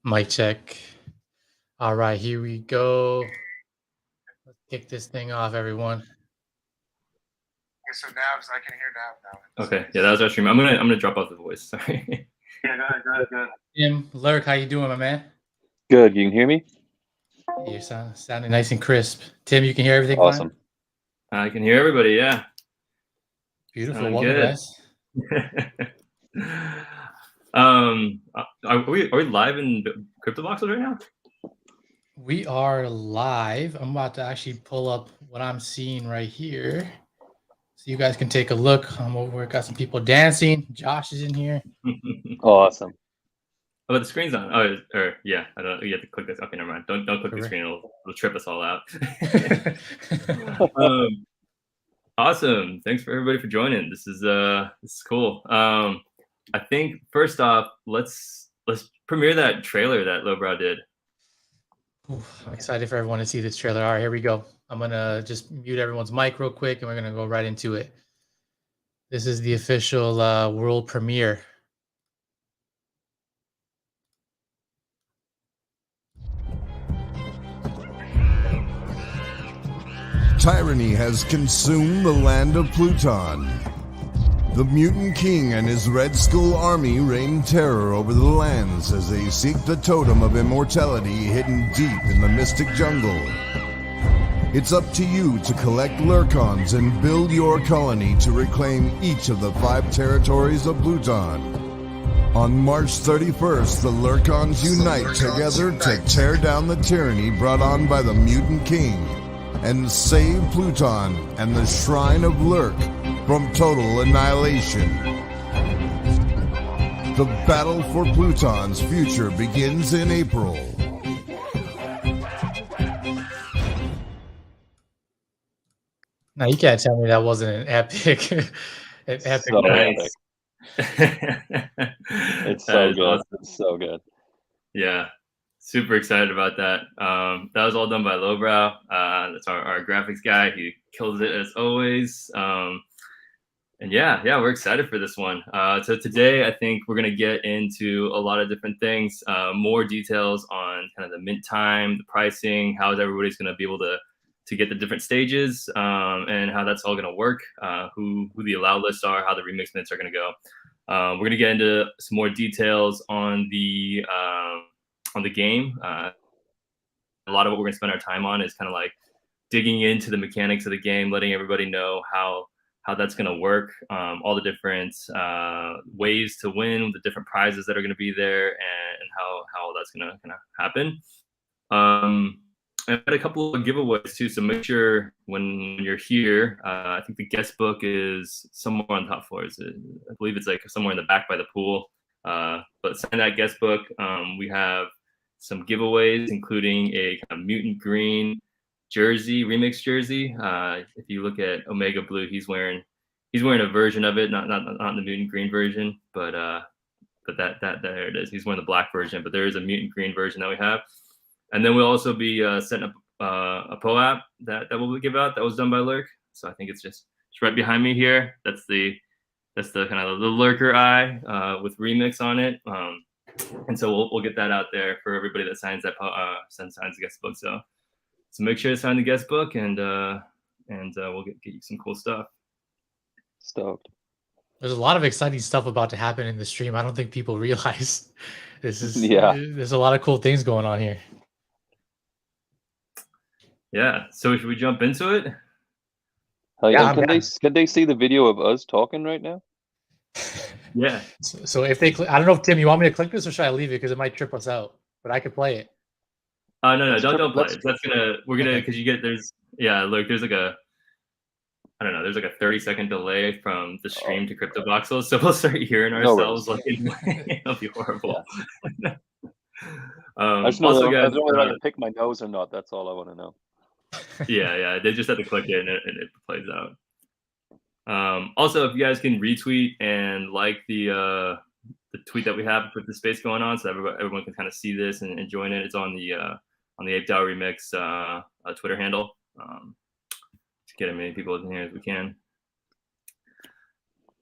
Mic check. All right, here we go. Let's kick this thing off, everyone. Okay, so Navs, I can hear Nav now. Okay, yeah, that was our stream. I'm gonna drop off the voice. Sorry. Yeah, go ahead. Tim, Lurk, how you doing, my man? Good. You can hear me? You're sounding nice and crisp. Tim, you can hear everything Awesome. I can hear everybody. Yeah. Fine? Beautiful. Sounding Welcome, good. guys. Are we live in Crypto Voxels right now? We are live. I'm about to actually pull up what I'm seeing right here, so you guys can take a look. I'm over. Got some people dancing. Josh is in here. Awesome. Oh, but the screen's on. Oh, or yeah, I don't. You have to click this. Okay, never mind. Don't click Correct. the screen. It'll trip us all out. Awesome. Thanks for everybody for joining. This is cool. I think first off, let's premiere that trailer that Lowbrow did. Ooh, I'm excited for everyone to see this trailer. All right, here we go. I'm gonna just mute everyone's mic real quick, and we're gonna go right into it. This is the official world premiere. Tyranny has consumed the land of Pluton. The Mutant King and his Red Skull army reign terror over the lands as they seek the totem of immortality hidden deep in the mystic jungle. It's up to you to collect Lurkons and build your colony to reclaim each of the 5 territories of Pluton. On March 31st, the Lurkons unite together to tear down the tyranny brought on by the Mutant King and save Pluton and the Shrine of Lurk from total annihilation. The battle for Pluton's future begins in April. Now you can't tell me that wasn't an epic, an epic. So Nice. It's so good. Awesome. It's so good. Yeah, super excited about that. That was all done by Lowbrow. That's our graphics guy. He kills it as always. And yeah, we're excited for this one. So today, I think we're gonna get into a lot of different things, more details on kind of the mint time, the pricing, how everybody's gonna be able to get the different stages, and how that's all gonna work, who the allow lists are, how the remix mints are gonna go. We're gonna get into some more details on the game. A lot of what we're gonna spend our time on is kind of like digging into the mechanics of the game, letting everybody know how that's going to work, all the different ways to win, the different prizes that are going to be there, and how that's going to kind of happen. I've had a couple of giveaways too, so make sure when you're here, I think the guest book is somewhere on the top floor. I believe it's like somewhere in the back by the pool. But sign that guest book. We have some giveaways, including a kind of mutant green jersey, remix jersey. If you look at Omega Blue, he's wearing a version of it, not the mutant green version, but that there it is. He's wearing the black version, but there is a mutant green version that we have. And then we'll also be setting up a POAP that we'll give out that was done by Lurk. So I think it's just right behind me here. That's the kind of the Lurker eye with remix on it. And so we'll get that out there for everybody that signs that signs the guest book. So make sure to sign the guest book, and we'll get you some cool stuff. Stoked. There's a lot of exciting stuff about to happen in the stream. I don't think people realize this is. Yeah. There's a lot of cool things going on here. Yeah. So should we jump into it? Yeah, can they see the video of us talking right now? Yeah. So if they, I don't know if Tim, you want me to click this or should I leave it because it might trip us out? But I could play it. No, don't play it. Because you get look, there's like a, I don't know, there's like a 30-second delay from the stream to Crypto Voxels, so we'll start hearing ourselves it'll be horrible. Yeah. I just know whether I can pick my nose or not. That's all I want to know. Yeah, they just have to click it and it plays out. Also, if you guys can retweet and like the tweet that we have with the space going on, so everyone can kind of see this and join it. It's on the Ape DAO Remix Twitter handle. To get as many people in here as we can.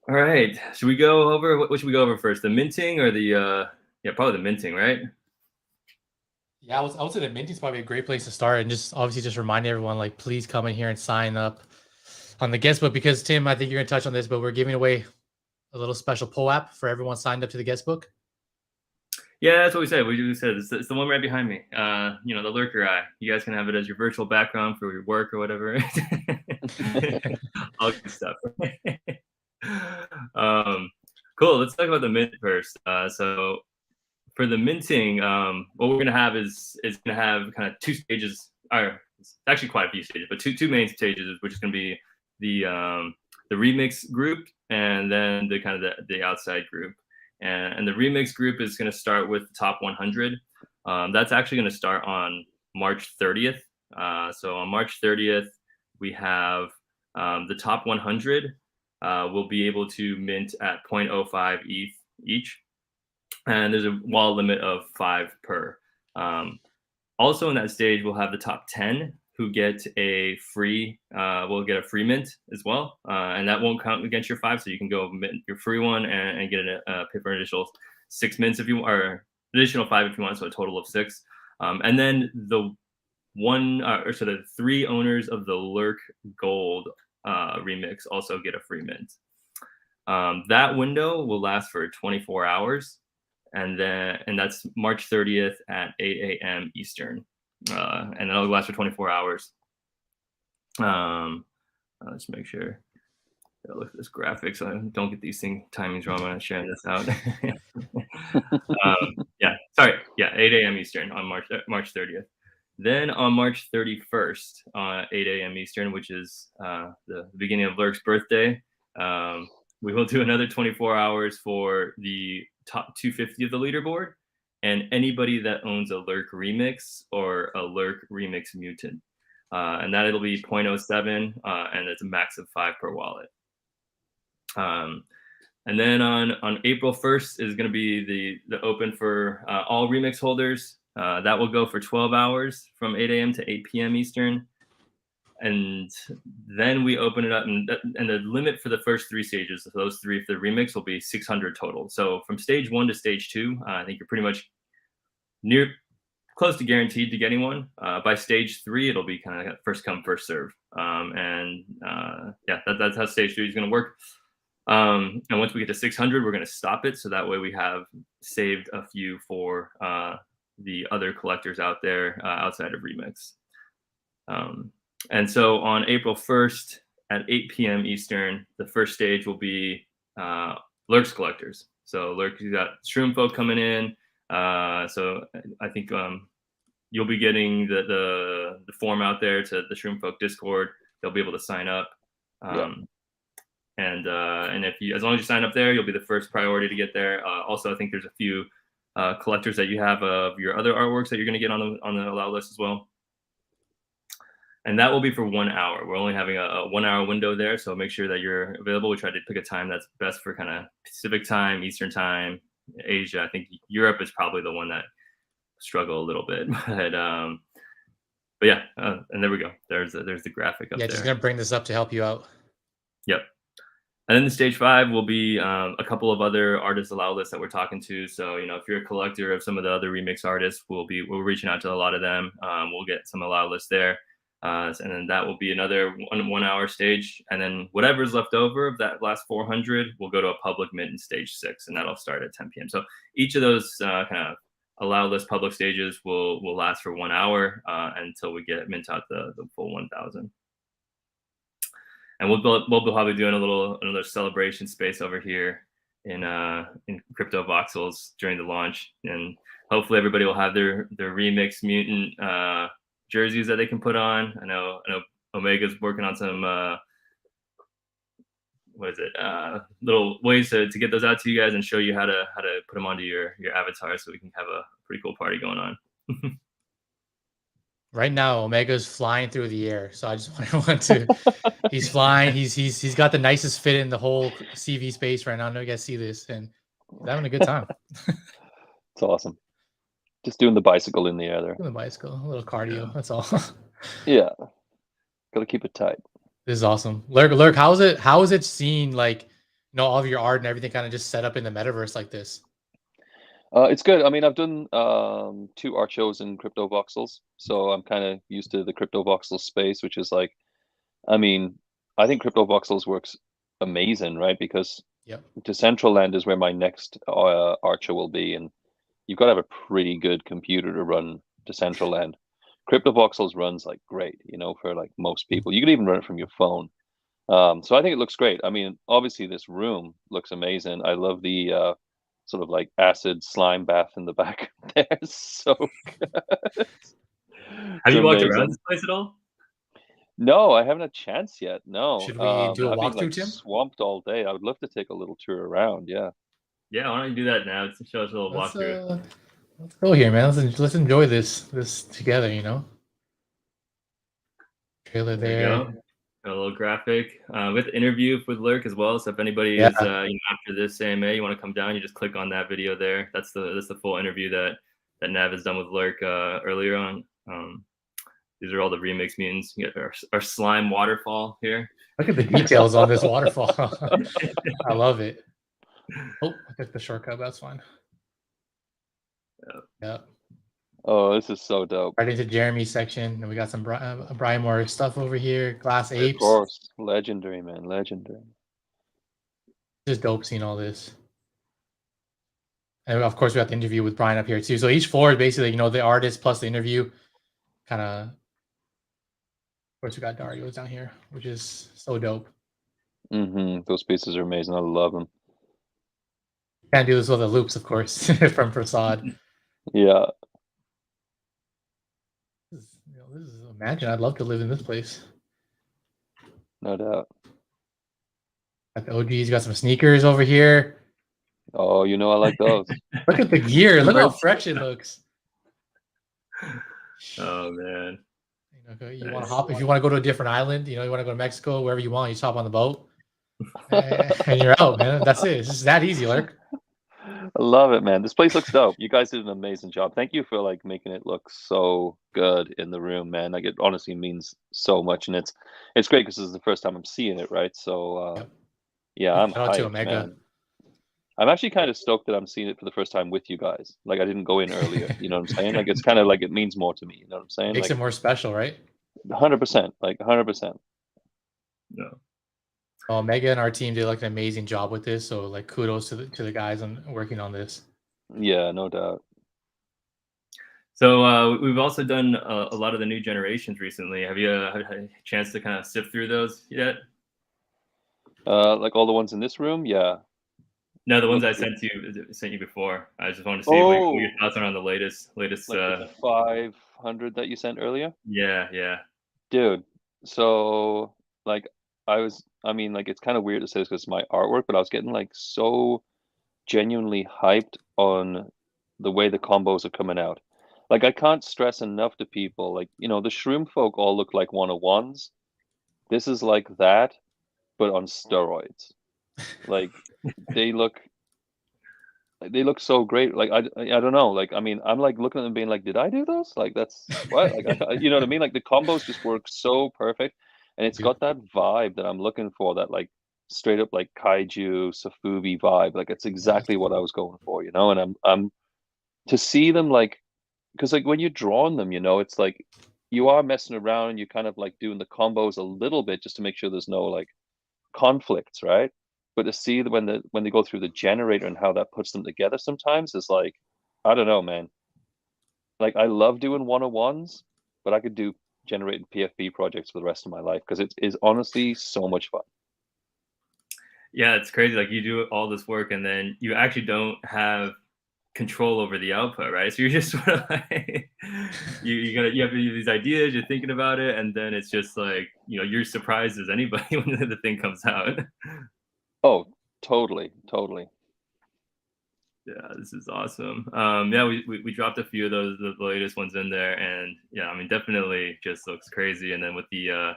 All right, should we go over what should we go over first? The minting or the probably the minting, right? Yeah, I would say that Minting's probably a great place to start, and just obviously just remind everyone, like, please come in here and sign up on the guest book, because Tim, I think you're gonna touch on this, but we're giving away a little special pull app for everyone signed up to the guest book. Yeah, that's what we said. We said it's the one right behind me. You know, the Lurker eye. You guys can have it as your virtual background for your work or whatever. All good stuff. Cool. Let's talk about the mint first. So for the minting, what we're gonna have is gonna have kind of two stages, or actually quite a few stages, but two main stages, which is gonna be the remix group and then the kind of the outside group. And the remix group is going to start with the top 100. That's actually going to start on March 30th. So on March 30th, we have the top 100 will be able to mint at 0.05 ETH each. And there's a wall limit of 5 per. Also in that stage, we'll have the top 10 who get a free, will get a free mint as well. And that won't count against your 5. So you can go mint your free one and get pay for an additional 6 mints if you want, or additional 5 if you want. So a total of 6. And then the the 3 owners of the Lurk Gold remix also get a free mint. That window will last for 24 hours. And that's March 30th at 8 a.m. Eastern. And it'll last for 24 hours. Let's make sure. I'll look at this graphic so I don't get these timings wrong when I'm sharing this out. Yeah, sorry. Yeah, 8 a.m. Eastern on March 30th. Then on March 31st, 8 a.m. Eastern, which is the beginning of Lurk's birthday, we will do another 24 hours for the top 250 of the leaderboard. And anybody that owns a Lurk remix or a Lurk remix mutant. And that it'll be 0.07, and it's a max of 5 per wallet. And then on April 1st is going to be the open for all remix holders. That will go for 12 hours from 8 a.m. to 8 p.m. Eastern. And then we open it up, and the limit for the first 3 stages, of those 3 for the remix, will be 600 total. So from stage 1 to stage 2, I think you're pretty much close to guaranteed to getting one. By stage 3, it'll be kind of first come, first serve. Yeah, that's how stage 3 is going to work. And once we get to 600, we're going to stop it. So that way we have saved a few for the other collectors out there outside of remix. And so on April 1st at 8 p.m. Eastern, the first stage will be Lurk's collectors. So Lurk, you got Shroom folk coming in. So I think you'll be getting the form out there to the Shroom folk Discord. They'll be able to sign up. And if you, as long as you sign up there, you'll be the first priority to get there. Also, I think there's a few collectors that you have of your other artworks that you're going to get on the allow list as well. And that will be for 1 hour. We're only having a 1 hour window there, so make sure that you're available. We try to pick a time that's best for kind of Pacific time, Eastern time, Asia. I think Europe is probably the one that struggle a little bit, but yeah, and there we go. There's the graphic up there. Yeah, just gonna bring this up to help you out. Yep. And then the stage 5 will be a couple of other artists allow lists that we're talking to. So, you know, if you're a collector of some of the other remix artists, we're reaching out to a lot of them. We'll get some allow lists there. And then that will be another 1 hour stage. And then whatever's left over of that last 400 will go to a public mint in stage 6, and that'll start at 10 p.m. So each of those kind of allow list public stages will last for 1 hour until we get mint out the full 1,000. And we'll probably doing another celebration space over here in Crypto Voxels during the launch, and hopefully everybody will have their remix mutant jerseys that they can put on. I know Omega's working on some little ways to get those out to you guys and show you how to put them onto your avatar, so we can have a pretty cool party going on. Right now, Omega's flying through the air, so I just want to. He's flying. He's got the nicest fit in the whole CV space right now. I know you guys see this, and he's having a good time. It's awesome. Just doing the bicycle in the air there. Doing the bicycle, a little cardio. Yeah. That's all. Yeah, got to keep it tight. This is awesome. Lurk, how is it seeing, like, you know, all of your art and everything kind of just set up in the metaverse like this? It's good. I mean, I've done 2 art shows in crypto voxels, so I'm kind of used to the crypto voxel space, which is like, I mean, I think crypto voxels works amazing, right? Because Yep. Decentraland is where my next art show will be, and you've got to have a pretty good computer to run Decentraland. Crypto voxels runs like great, you know, for like most people. You can even run it from your phone. So I think it looks great. I mean, obviously this room looks amazing. I love the sort of like acid slime bath in the back there. So good. Have It's you walked around amazing. this place at all? No, I haven't had a chance yet. No. Should we do a I've been walkthrough, like Tim? swamped all day. I would love to take a little tour around. Yeah. Yeah, why don't you do that now? Let's show us a little walkthrough. Let's go here, man. Let's enjoy this together. You know. Trailer There you there. go. Got a little graphic with the interview with Lurk as well. So if anybody Yeah. is after this AMA, you want to come down, you just click on that video there. That's the full interview that Nav has done with Lurk earlier on. These are all the remix mutants. You get our slime waterfall here. Look at the details on this waterfall. I love it. Oh, I took the shortcut. That's fine. Yeah. Oh, this is so dope. Right into Jeremy's section, and we got some Brian Moore stuff over here. Glass apes. Of course, legendary, man, legendary. Just dope seeing all this. And of course, we got the interview with Brian up here too. So each floor is basically, you know, the artist plus the interview. Kind of. Of course, we got Dario's down here, which is so dope. Those pieces are amazing. I love them. Can't do this with the loops, of course, from Prasad. Yeah. This is imagine. I'd love to live in this place. No doubt. Got the OGs. Got some sneakers over here. Oh, you know I like those. Look at the gear. Look how fresh it looks. Oh man. You want to hop if you want to go to a different island. You know, you want to go to Mexico, wherever you want. You just hop on the boat, and you're out, man. That's it. It's just that easy, Lurk. I love it, man. This place looks dope. You guys did an amazing job. Thank you for like making it look so good in the room, man. Like it honestly means so much, and it's great because this is the first time I'm seeing it, right? So Yep. yeah, I'm Shout out to hyped, Omega. man. I'm actually kind of stoked that I'm seeing it for the first time with you guys. Like I didn't go in earlier. You know what I'm saying? Like it's kind of like it means more to me. You know what I'm saying? Makes like, it more special, right? 100%. Like 100%. No. Omega and our team did like an amazing job with this. So like kudos to the guys on working on this. Yeah, no doubt. So we've also done a lot of the new generations recently. Have you had a chance to kind of sift through those yet? Like all the ones in this room, yeah. No, the ones I sent you before. I just wanted to see what your thoughts are on the latest. Like the 500 that you sent earlier. Yeah. Dude, so like I mean, like it's kind of weird to say this because it's my artwork, but I was getting like so genuinely hyped on the way the combos are coming out. Like I can't stress enough to people, like, you know, the Shroom folk all look like 101s. This is like that, but on steroids. Like they look so great. Like I don't know. Like I mean, I'm like looking at them being like, did I do those? Like that's what? Like you know what I mean? Like the combos just work so perfect, and it's got that vibe that I'm looking for. That like straight up like kaiju Safubi vibe. Like it's exactly what I was going for, you know. And I'm to see them like, because like when you're drawing them, you know, it's like you are messing around and you're kind of like doing the combos a little bit just to make sure there's no like conflicts, right? But to see when they go through the generator and how that puts them together sometimes is like, I don't know, man. Like I love doing 101s, but I could do generated PFP projects for the rest of my life because it is honestly so much fun. Yeah, it's crazy. Like you do all this work and then you actually don't have control over the output, right? So you're just sort of like you have these ideas, you're thinking about it, and then it's just like, you know, you're surprised as anybody when the thing comes out. Oh, totally. Yeah, this is awesome. Yeah, we dropped a few of those, the latest ones in there, and yeah, I mean, definitely just looks crazy. And then with the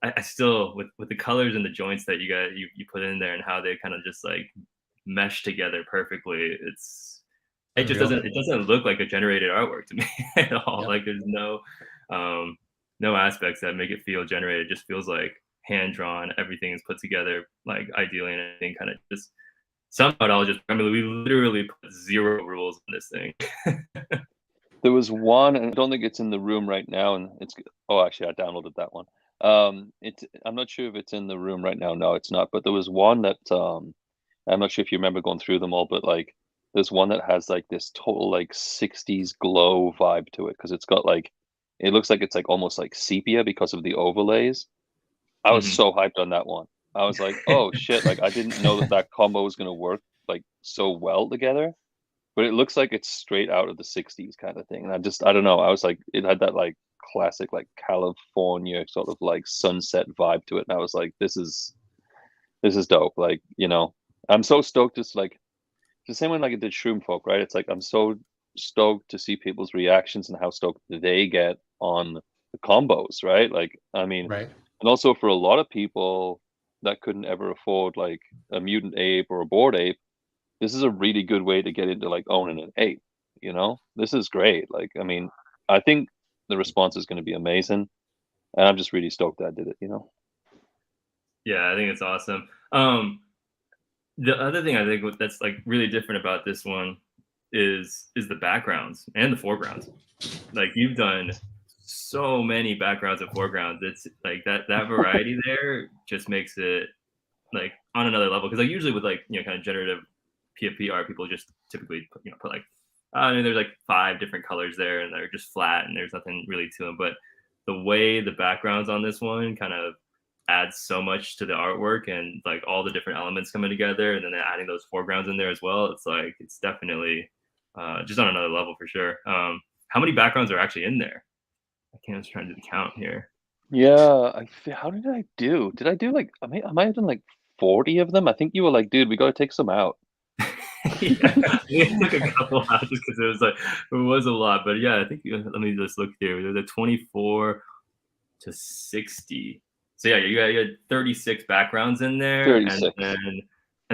I still with the colors and the joints that you put in there and how they kind of just like mesh together perfectly, it doesn't look like a generated artwork to me at all. Yep. Like there's no aspects that make it feel generated. It just feels like hand drawn. Everything is put together like ideally, and everything kind of just somehow I mean, we literally put 0 rules in this thing. There was one, and I don't think it's in the room right now, and it's actually I downloaded that one. I'm not sure if it's in the room right now. No, it's not. But there was one that I'm not sure if you remember going through them all, but like there's one that has like this total like 60s glow vibe to it because it's got like it looks like it's like almost like sepia because of the overlays. I was Mhm. so hyped on that one. I was like, oh shit, like I didn't know that combo was gonna work like so well together. But it looks like it's straight out of the 60s kind of thing. And I don't know. I was like, it had that like classic, like California sort of like sunset vibe to it. And I was like, this is dope. Like, I'm so stoked. It's like the same way like it did Shroom Folk, right? It's like, I'm so stoked to see people's reactions and how stoked they get on the combos, right? Like, I mean, Right. and also for a lot of people that couldn't ever afford like a mutant ape or a bored ape, this is a really good way to get into like owning an ape. This is great. Like, I mean, I think the response is going to be amazing, and I'm just really stoked that I did it. Yeah, I think it's awesome. The other thing I think that's like really different about this one is the backgrounds and the foregrounds. Like you've done so many backgrounds and foregrounds. It's like that variety there just makes it like on another level. Because like usually with like kind of generative PFP art, people just typically put like I mean, there's like 5 different colors there, and they're just flat, and there's nothing really to them. But the way the backgrounds on this one kind of adds so much to the artwork, and like all the different elements coming together, and then adding those foregrounds in there as well. It's like it's definitely just on another level for sure. How many backgrounds are actually in there? I can't. I was trying to do the count here. Yeah. How did I do? Did I do like I might have done like 40 of them. I think you were like, dude, we got to take some out. Yeah, it took a couple out just because it was a lot. But yeah, I think let me just look here. There's a 24 to 60. So yeah, you had 36 backgrounds in there, 36. and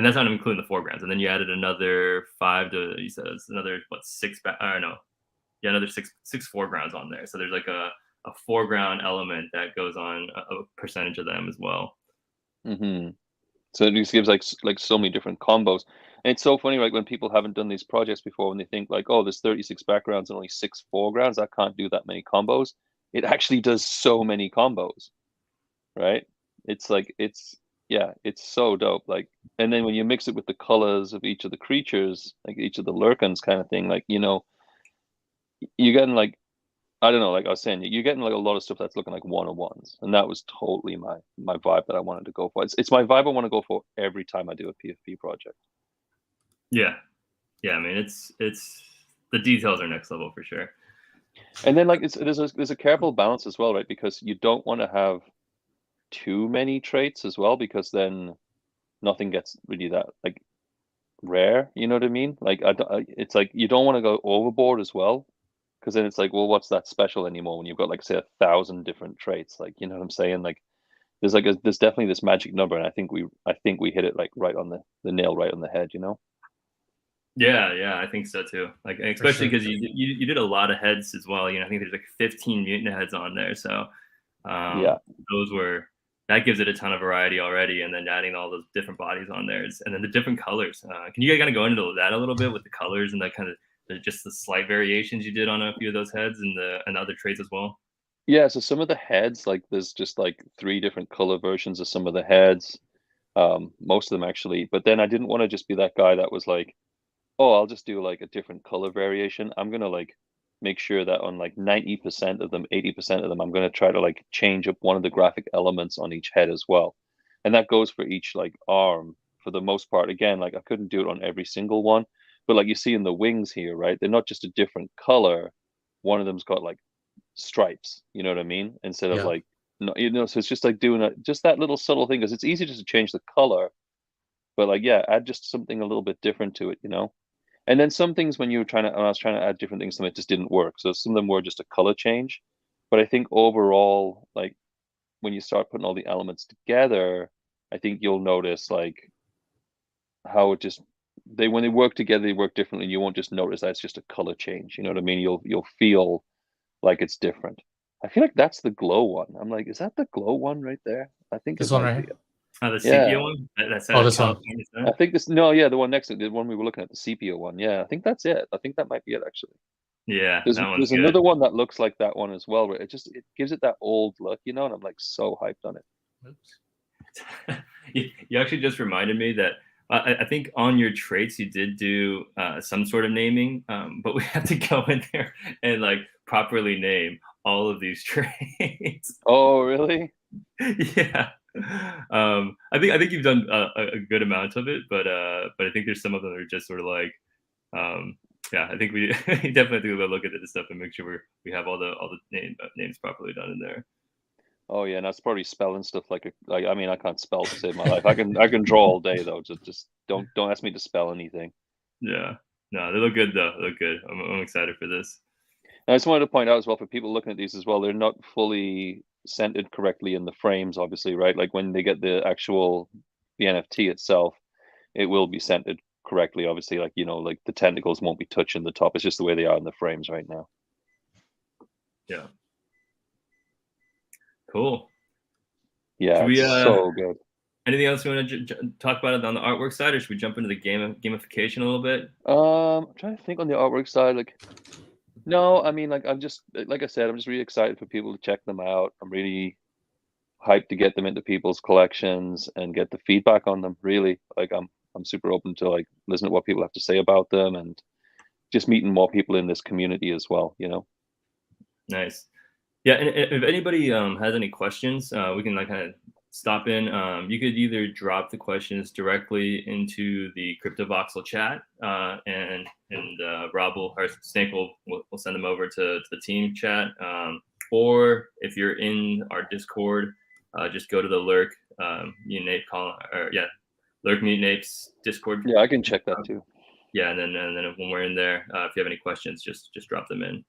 that's not even including the foregrounds. And then you added another 5 to you said it's another 6 another six foregrounds on there. So there's like a foreground element that goes on a percentage of them as well. Mm-hmm. So it just gives like so many different combos. And it's so funny, like when people haven't done these projects before, when they think like, oh, there's 36 backgrounds and only 6 foregrounds, I can't do that many combos. It actually does so many combos, right? It's like it's so dope. Like, and then when you mix it with the colors of each of the creatures, like each of the Lurkans kind of thing, like you're getting like I don't know, like I was saying, you're getting like a lot of stuff that's looking like one-on-ones, and that was totally my vibe that I wanted to go for. It's my vibe I want to go for every time I do a PFP project. Yeah, I mean it's the details are next level for sure. And then like there's a careful balance as well, right? Because you don't want to have too many traits as well, because then nothing gets really that like rare. You know what I mean? Like it's like you don't want to go overboard as well. Because then it's like, well, what's that special anymore when you've got like say 1,000 different traits? Like, you know what I'm saying? Like, there's definitely this magic number, and I think we hit it like right on the nail, right on the head. Yeah, I think so too. Like especially because you did a lot of heads as well. I think there's like 15 mutant heads on there, so Yeah, that gives it a ton of variety already, and then adding all those different bodies on there, and then the different colors. Can you kind of go into that a little bit with the colors and that kind of just the slight variations you did on a few of those heads and the other traits as well? yeah. So some of the heads, like there's just like 3 different color versions of some of the heads. Most of them actually, but then I didn't want to just be that guy that was like, oh, I'll just do like a different color variation. I'm gonna like make sure that on like 90% of them, 80% of them, I'm gonna try to like change up one of the graphic elements on each head as well. And that goes for each like arm for the most part. Again, like I couldn't do it on every single one, but like you see in the wings here, right? They're not just a different color. One of them's got like stripes, you know what I mean? Instead of Yeah. like no, so it's just like doing just that little subtle thing because it's easy just to change the color, but like yeah, add just something a little bit different to it. And then some things when I was trying to add different things to them, it just didn't work. So some of them were just a color change. But I think overall, like when you start putting all the elements together, I think you'll notice like how it just when they work together, they work differently. And you won't just notice that it's just a color change. You know what I mean? You'll feel like it's different. I feel like that's the glow one. I'm like, is that the glow one right there? I think This it one might right be. here? The Yeah. sepia one. That's Oh, this one. California I Sun? think this. No, yeah, the one next to the one we were looking at, the sepia one. Yeah, I think that's it. I think that might be it actually. Yeah, There's that one's there's good. another one that looks like that one as well, where it gives it that old look, you know, and I'm like so hyped on it. Oops. You actually just reminded me that I think on your traits you did do some sort of naming, but we have to go in there and like properly name all of these traits. Oh, really? Yeah. I think you've done a good amount of it, but I think there's some of them that are just sort of like, yeah. I think we definitely have to go look at this stuff and make sure we have all the names properly done in there. Oh yeah, and that's probably spelling stuff like I mean I can't spell to save my life. I can draw all day though. Just don't ask me to spell anything. Yeah. No, they look good though. They look good. I'm excited for this. And I just wanted to point out as well for people looking at these as well, they're not fully centered correctly in the frames, obviously, right? Like when they get the NFT itself, it will be centered correctly, obviously. Like, you know, like the tentacles won't be touching the top. It's just the way they are in the frames right now. Yeah. Cool. Yeah, Should we, it's so good. Anything else you want to talk about it on the artwork side, or should we jump into the gamification a little bit? I'm trying to think on the artwork side, like no, I mean, like I'm just like I said, I'm just really excited for people to check them out. I'm really hyped to get them into people's collections and get the feedback on them. Really, like I'm super open to like listen to what people have to say about them and just meeting more people in this community as well. You know. Nice. Yeah, and if anybody has any questions, we can like kind of stop in. You could either drop the questions directly into the CryptoVoxel chat, and Rob or Snake will send them over to the team chat. Or if you're in our Discord, just go to the Lurk Mutant Ape Lurk Mutant Apes Discord. Yeah, I can check that too. Yeah, and then when we're in there, if you have any questions, just drop them in.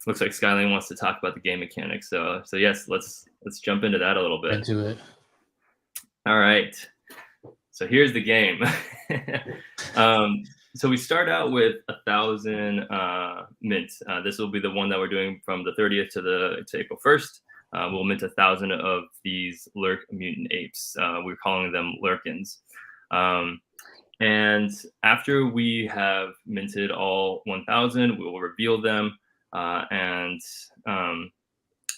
Looks like Skyline wants to talk about the game mechanics, so yes, let's jump into that a little bit. Into it. All right, so here's the game. So we start out with 1,000 mint. This will be the one that we're doing from the 30th to April 1st. We'll mint 1,000 of these Lurk mutant apes. We're calling them Lurkins. And after we have minted all 1,000, we will reveal them. And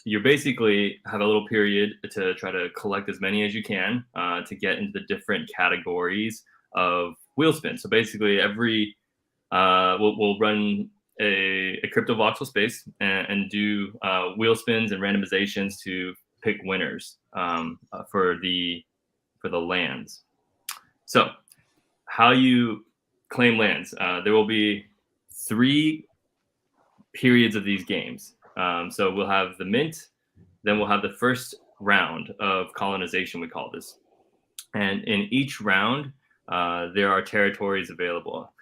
you basically have a little period to try to collect as many as you can to get into the different categories of wheel spin. So basically we'll run a CryptoVoxel space and do wheel spins and randomizations to pick winners for the lands. So how you claim lands. There will be 3 periods of these games. So we'll have the mint, then we'll have the first round of colonization, we call this. And in each round, there are territories available.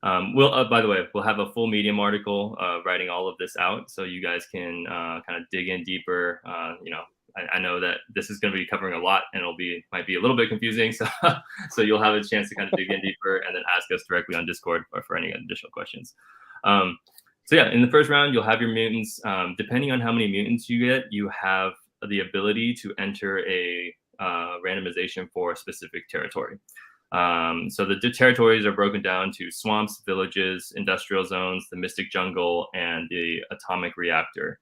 By the way, we'll have a full Medium article writing all of this out, so you guys can kind of dig in deeper. I know that this is going to be covering a lot, and might be a little bit confusing. So you'll have a chance to kind of dig in deeper and then ask us directly on Discord or for any additional questions. So yeah, in the first round, you'll have your mutants. Depending on how many mutants you get, you have the ability to enter a randomization for a specific territory. So the territories are broken down to swamps, villages, industrial zones, the mystic jungle, and the atomic reactor.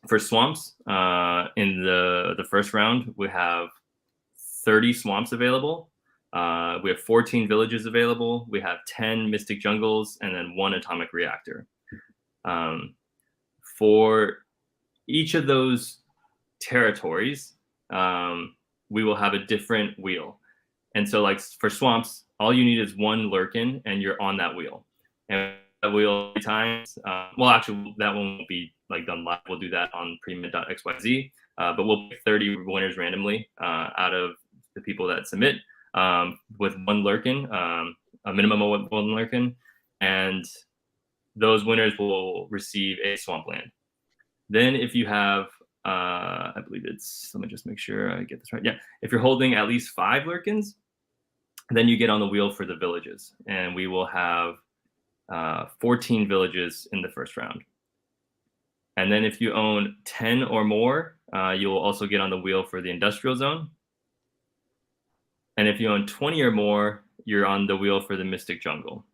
For swamps, in the first round, we have 30 swamps available. We have 14 villages available. We have 10 mystic jungles and then 1 atomic reactor. For each of those territories, we will have a different wheel. And so like for swamps, all you need is 1 Lurkin and you're on that wheel. And that wheel 3 times, well, actually that one won't be like done live. We'll do that on premint.xyz, but we'll pick 30 winners randomly out of the people that submit with 1 Lurkin, a minimum of 1 Lurkin, and those winners will receive a swampland. Then if you have, I believe let me just make sure I get this right. Yeah, if you're holding at least 5 Lurkins, then you get on the wheel for the villages, and we will have 14 villages in the first round. And then if you own 10 or more you'll also get on the wheel for the industrial zone. And if you own 20 or more, you're on the wheel for the Mystic Jungle.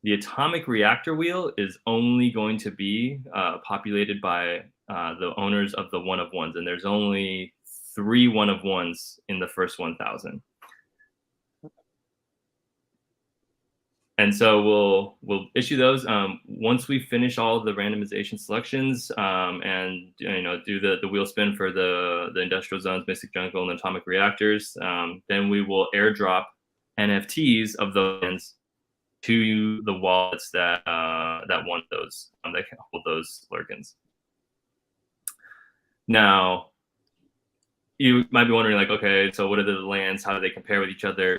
The atomic reactor wheel is only going to be populated by the owners of the 1 of 1s, and there's only 3 1 of 1s in the first 1,000. And so we'll issue those once we finish all of the randomization selections and do the wheel spin for the industrial zones, Mystic Jungle, and atomic reactors. Then we will airdrop NFTs of those to the wallets that want those that can hold those Lurkins. Now, you might be wondering, like, okay, so what are the lands? How do they compare with each other?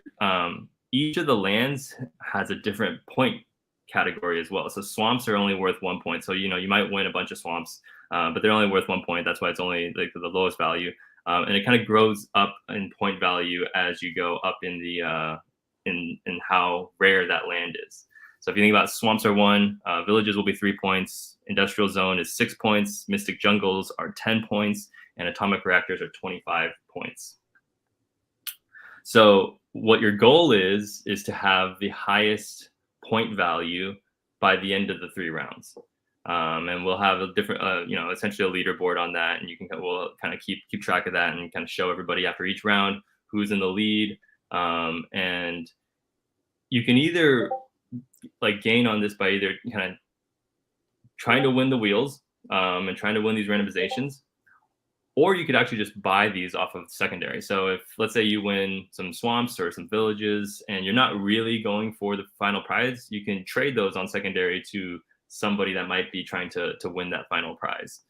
Each of the lands has a different point category as well. So swamps are only worth 1 point. So you might win a bunch of swamps, but they're only worth 1 point. That's why it's only like the lowest value, and it kind of grows up in point value as you go up in the in how rare that land is. So if you think about swamps are 1, villages will be 3 points, industrial zone is 6 points, mystic jungles are 10 points, and atomic reactors are 25 points. So what your goal is to have the highest point value by the end of the 3 rounds. And we'll have a different, essentially a leaderboard on that. And we'll kind of keep track of that and kind of show everybody after each round who's in the lead. And you can either like gain on this by either kind of trying to win the wheels and trying to win these randomizations, or you could actually just buy these off of secondary. So if, let's say, you win some swamps or some villages and you're not really going for the final prize, you can trade those on secondary to somebody that might be trying to win that final prize,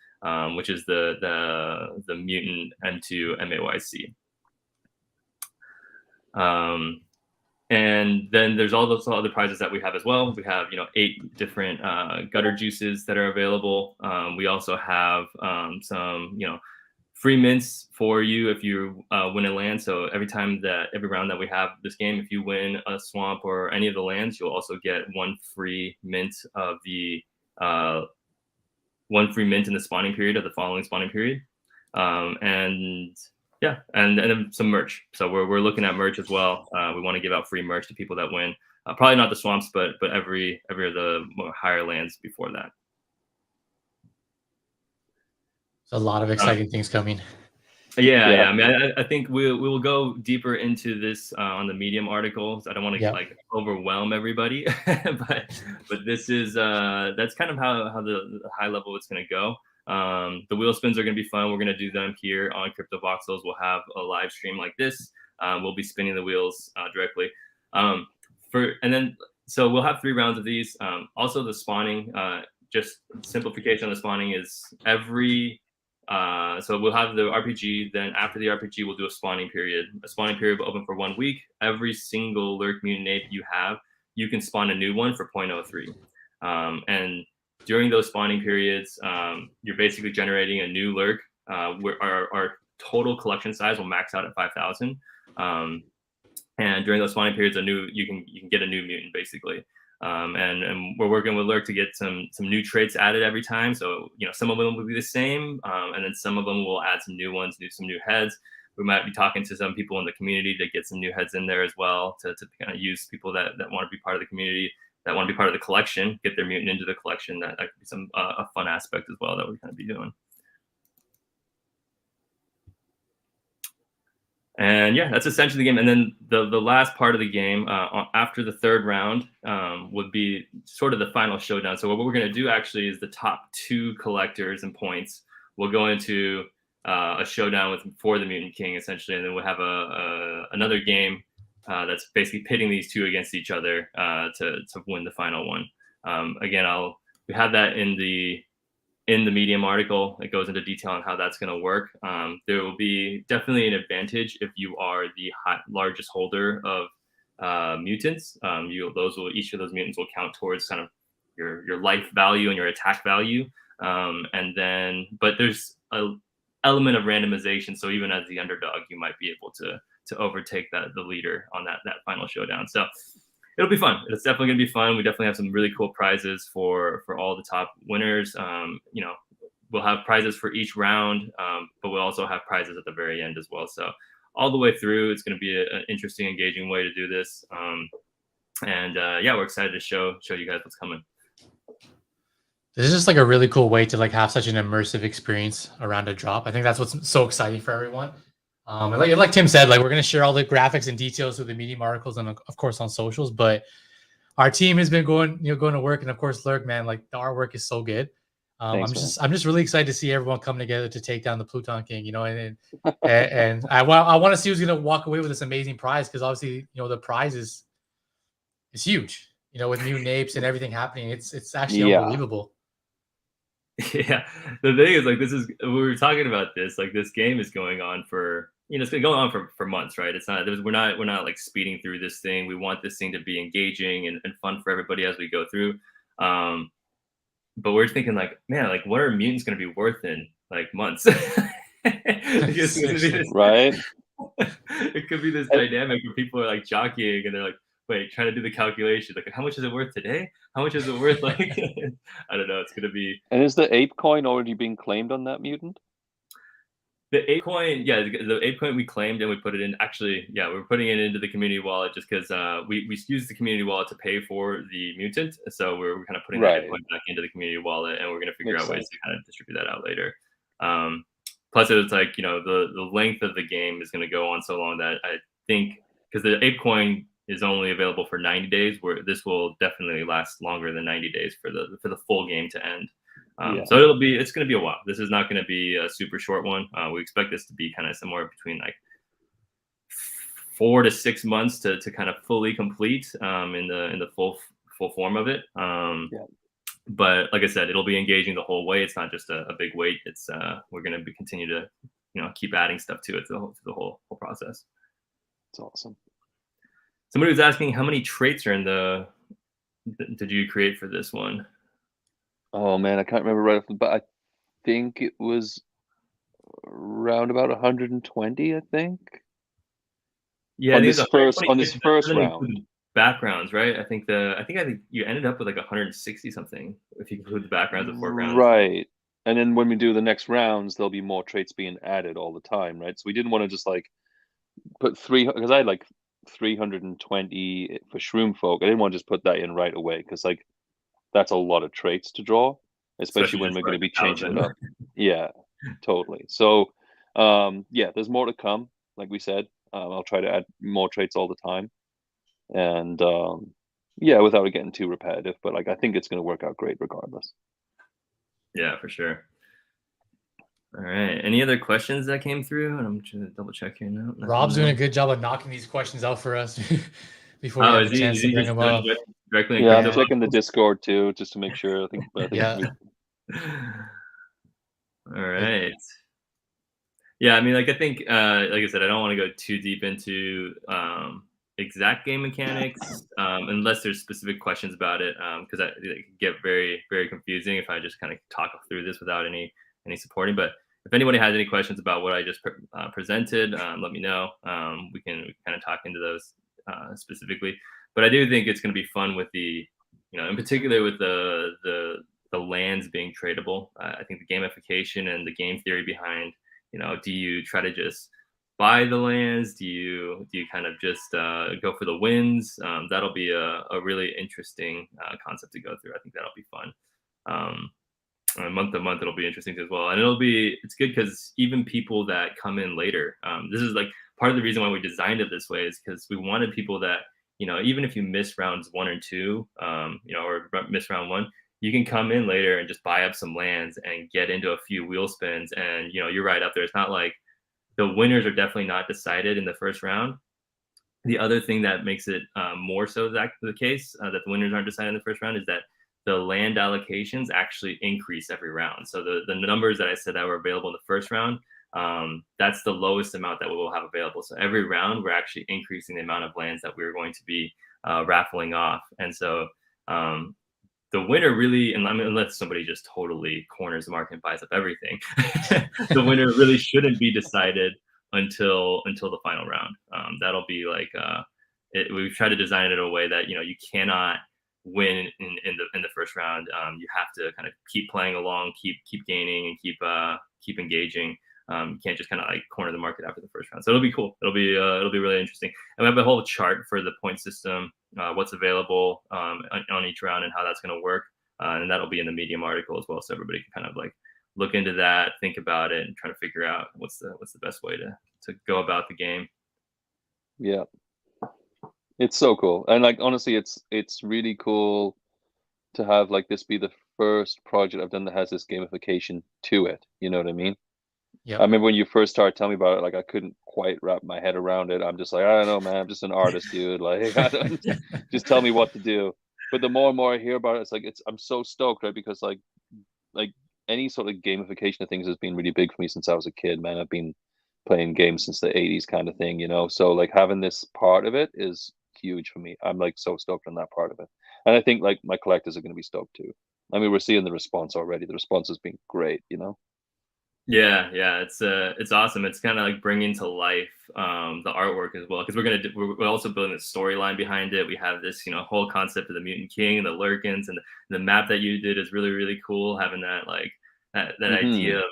which is the Mutant M2 MAYC. And then there's all those other prizes that we have as well. We have 8 different gutter juices that are available. We also have some free mints for you if you win a land. So every round that we have this game, if you win a swamp or any of the lands, you'll also get 1 free mint of the 1 free mint in the spawning period of the following spawning period. And then some merch. So we're looking at merch as well. We want to give out free merch to people that win. Probably not the swamps, but every of the higher lands before that. A lot of exciting things coming. Yeah. I mean, I think we will go deeper into this on the Medium articles. I don't want to overwhelm everybody, but this is that's kind of how the high level it's going to go. The wheel spins are going to be fun. We're going to do them here on Crypto Voxels. We'll have a live stream like this. We'll be spinning the wheels directly. So we'll have 3 rounds of these. Also, the spawning, just simplification on the spawning is so we'll have the RPG. Then after the RPG, we'll do a spawning period. A spawning period will open for 1 week. Every single Lurk Mutant Ape you have, you can spawn a new one for 0.03. And during those spawning periods, you're basically generating a new Lurk. Where our total collection size will max out at 5,000. And during those spawning periods, you can get a new mutant basically. And we're working with Lurk to get some new traits added every time. So some of them will be the same, and then some of them will add some new ones, some new heads. We might be talking to some people in the community to get some new heads in there as well to kind of use people that want to be part of the community, that want to be part of the collection, get their mutant into the collection. That could be some a fun aspect as well that we're going to be doing. And yeah, that's essentially the game. And then the last part of the game after the 3rd round would be sort of the final showdown. So what we're going to do actually is the top 2 collectors and points will go into a showdown for the Mutant King essentially, and then we'll have another game that's basically pitting these 2 against each other to win the final one. Again, we have that in the Medium article. It goes into detail on how that's going to work. There will be definitely an advantage if you are the largest holder of mutants. Each of those mutants will count towards kind of your life value and your attack value. But there's an element of randomization. So even as the underdog, you might be able to overtake the leader on that final showdown. So it'll be fun. It's definitely going to be fun. We definitely have some really cool prizes for all the top winners. we'll have prizes for each round, but we'll also have prizes at the very end as well. So all the way through, it's going to be an interesting, engaging way to do this. Yeah, we're excited to show you guys what's coming. This is just like a really cool way to like have such an immersive experience around a drop. I think that's what's so exciting for everyone. And like Tim said, like we're gonna share all the graphics and details through the Medium articles and of course on socials. But our team has been going to work, and of course, Lurk, man, like the artwork is so good. Thanks, I'm just really excited to see everyone come together to take down the Pluton King. And I want to see who's gonna walk away with this amazing prize, because obviously the prize is huge. With new napes and everything happening, it's actually unbelievable. Yeah, the thing is, like, we were talking about this, like, this game is going on for, it's been going on for months, right? It's not, we're not like speeding through this thing. We want this thing to be engaging and fun for everybody as we go through. But we're thinking like, man, like, what are mutants going to be worth in like months? Right? It could be this dynamic where people are like jockeying and they're like, wait, trying to do the calculation. Like, how much is it worth today? How much is it worth? Like, I don't know. It's going to be. And is the ape coin already being claimed on that mutant? The ape coin, yeah, the ape coin we claimed and we put it in. Actually, yeah, we're putting it into the community wallet just because we used the community wallet to pay for the mutant. So we're kind of putting that ape coin back into the community wallet, and we're going to figure out ways to kind of distribute that out later. Plus, it's like, the length of the game is going to go on so long that I think, because the ape coin is only available for 90 days, where this will definitely last longer than 90 days for the full game to end. So it's going to be a while. This is not going to be a super short one. We expect this to be kind of somewhere between like 4 to 6 months to kind of fully complete in the full form of it. But like I said, it'll be engaging the whole way. It's not just a big wait. It's we're going to continue to keep adding stuff to it through the whole process. It's awesome. Somebody was asking how many traits are in did you create for this one? Oh man, I can't remember right off the bat. I think it was around about 120. I think. Yeah, on this first round. Backgrounds, right? I think you ended up with like 160 something if you include the backgrounds of foregrounds. Right. And then when we do the next rounds, there'll be more traits being added all the time, right? So we didn't want to just like put 300, because I had like 320 for Shroom Folk. I didn't want to just put that in right away, because like that's a lot of traits to draw, especially when we're going to be changing it up. Yeah, totally. So there's more to come. Like we said, I'll try to add more traits all the time, and without it getting too repetitive. But like I think it's going to work out great regardless. Yeah, for sure. All right. Any other questions that came through? And I'm trying to double check here now. Rob's doing a good job of knocking these questions out for us before we have a chance to bring them up. I'm checking the Discord too, just to make sure. I think yeah. All right. Yeah, I mean, like, I think, like I said, I don't want to go too deep into exact game mechanics unless there's specific questions about it, because it can get very, very confusing if I just kind of talk through this without any supporting. But if anybody has any questions about what I just presented, let me know. We can kind of talk into those specifically. But I do think it's going to be fun with the, in particular with the lands being tradable. I think the gamification and the game theory behind, do you try to just buy the lands? Do you kind of just go for the wins? That'll be a really interesting concept to go through. I think that'll be fun. Month to month, it'll be interesting as well. And it's good because even people that come in later, this is like part of the reason why we designed it this way, is because we wanted people that, even if you miss rounds 1 or 2, or miss round 1, you can come in later and just buy up some lands and get into a few wheel spins. And, you're right up there. It's not like the winners are definitely not decided in the first round. The other thing that makes it more so that the case that the winners aren't decided in the first round is that the land allocations actually increase every round. So the numbers that I said that were available in the first round, that's the lowest amount that we will have available. So every round, we're actually increasing the amount of lands that we're going to be raffling off. And so the winner really, and I mean, unless somebody just totally corners the market and buys up everything, the winner really shouldn't be decided until the final round. That'll be like, we've tried to design it in a way that, you cannot win in the first round. You have to kind of keep playing along, keep gaining, and keep engaging. You can't just kind of like corner the market after the first round. So it'll be cool. It'll be really interesting. And we have a whole chart for the point system, what's available on each round, and how that's going to work. And that'll be in the Medium article as well, so everybody can kind of like look into that, think about it, and try to figure out what's the best way to go about the game. Yeah, it's so cool. And like honestly, it's really cool to have like this be the first project I've done that has this gamification to it. You know what I mean? Yeah. I remember when you first started telling me about it, like I couldn't quite wrap my head around it. I'm just like, I don't know, man. I'm just an artist, dude. Like, just tell me what to do. But the more and more I hear about it, it's like I'm so stoked, right? Because like any sort of gamification of things has been really big for me since I was a kid, man. I've been playing games since the 80s kind of thing, you know? So like having this part of it is huge for me. I'm like so stoked on that part of it. And I think like my collectors are going to be stoked too. I mean, we're seeing the response already. The response has been great, you know? Yeah, it's awesome. It's kind of like bringing to life the artwork as well, because we're also building a storyline behind it. We have this whole concept of the Mutant King, the Lurkins, and the map that you did is really, really cool. Having that like that idea of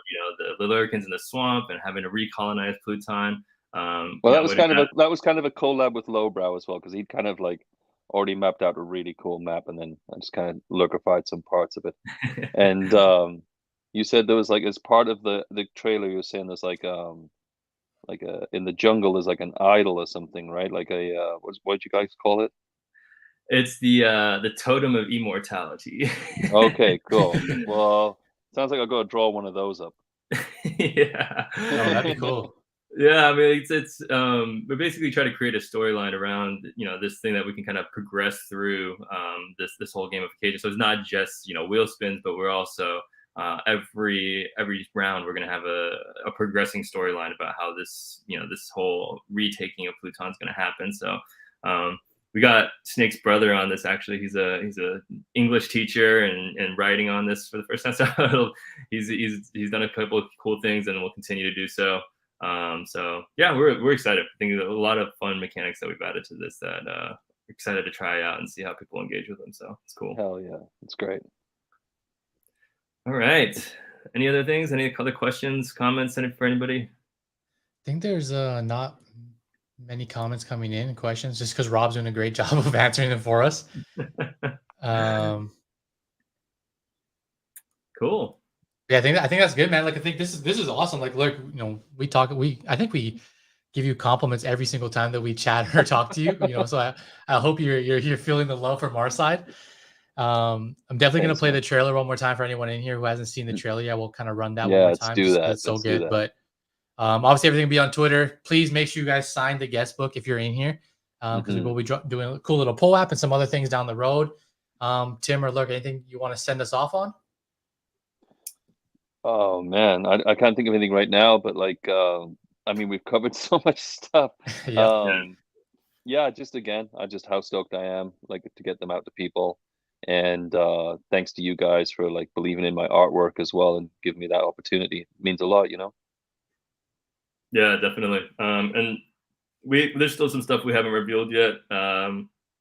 the Lurkins in the swamp and having to recolonize Pluton. Well, that was kind of a collab with Lowbrow as well, because he'd kind of like already mapped out a really cool map, and then I just kind of lurkified some parts of it. And you said there was like, as part of the trailer, you were saying there's like in the jungle there's like an idol or something, right? Like a what did you guys call it? It's the totem of immortality. Okay, cool. Well, sounds like I'll go draw one of those up. Yeah. Oh, that'd be cool. Yeah, I mean, it's we basically try to create a storyline around this thing that we can kind of progress through this whole gamification. So it's not just wheel spins, but we're also every round we're going to have a progressing storyline about how this this whole retaking of Pluton is going to happen. So we got Snake's brother on this. Actually, he's a English teacher and writing on this for the first time. So he's done a couple of cool things, and will continue to do so. So yeah, we're excited. I think there's a lot of fun mechanics that we've added to this that we're excited to try out and see how people engage with them. So it's cool. Hell yeah, it's great. All right. Any other things? Any other questions, comments for anybody? I think there's not many comments coming in, questions, just because Rob's doing a great job of answering them for us. Cool. Yeah, I think that's good, man. Like I think this is awesome. Like, look, I think we give you compliments every single time that we chat or talk to you. So I hope you're feeling the love from our side. I'm definitely going to play the trailer one more time for anyone in here who hasn't seen the trailer yet. We'll kind of run that one more time. Let's do that. It's so good. But obviously everything will be on Twitter. Please make sure you guys sign the guest book if you're in here, because we will be doing a cool little poll app and some other things down the road. Tim or Lurk, anything you want to send us off on? Oh man, I can't think of anything right now, but like I mean, we've covered so much stuff. Just again, how stoked I am like to get them out to people. And thanks to you guys for like believing in my artwork as well and giving me that opportunity. It means a lot, Yeah, definitely. And there's still some stuff we haven't revealed yet. I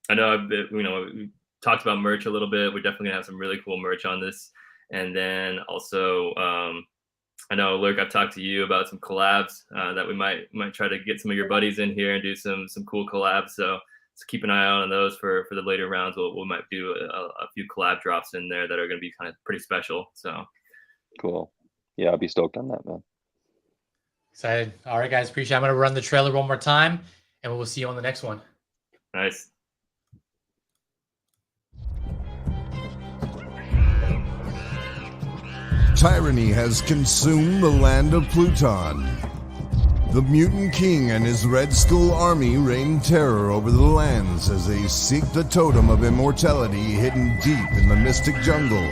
know we talked about merch a little bit. We're definitely gonna have some really cool merch on this. And then also, I know, Lurk, I've talked to you about some collabs that we might try to get some of your buddies in here and do some cool collabs. So keep an eye out on those for the later rounds. We might do a few collab drops in there that are going to be kind of pretty special. So cool. Yeah, I'll be stoked on that, man. Excited. All right, guys. Appreciate it. I'm going to run the trailer one more time, and we'll see you on the next one. Nice. Tyranny has consumed the land of Pluton. The Mutant King and his Red Skull army reign terror over the lands as they seek the totem of immortality hidden deep in the mystic jungle.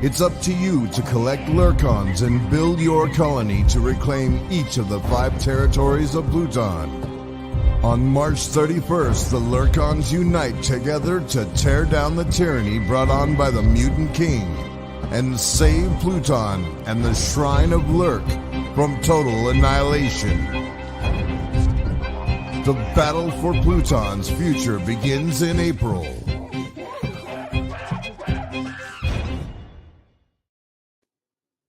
It's up to you to collect Lurkons and build your colony to reclaim each of the 5 territories of Pluton. On March 31st, the Lurkons unite together to tear down the tyranny brought on by the Mutant King and save Pluton and the Shrine of Lurk from total annihilation. The battle for Pluton's future begins in April.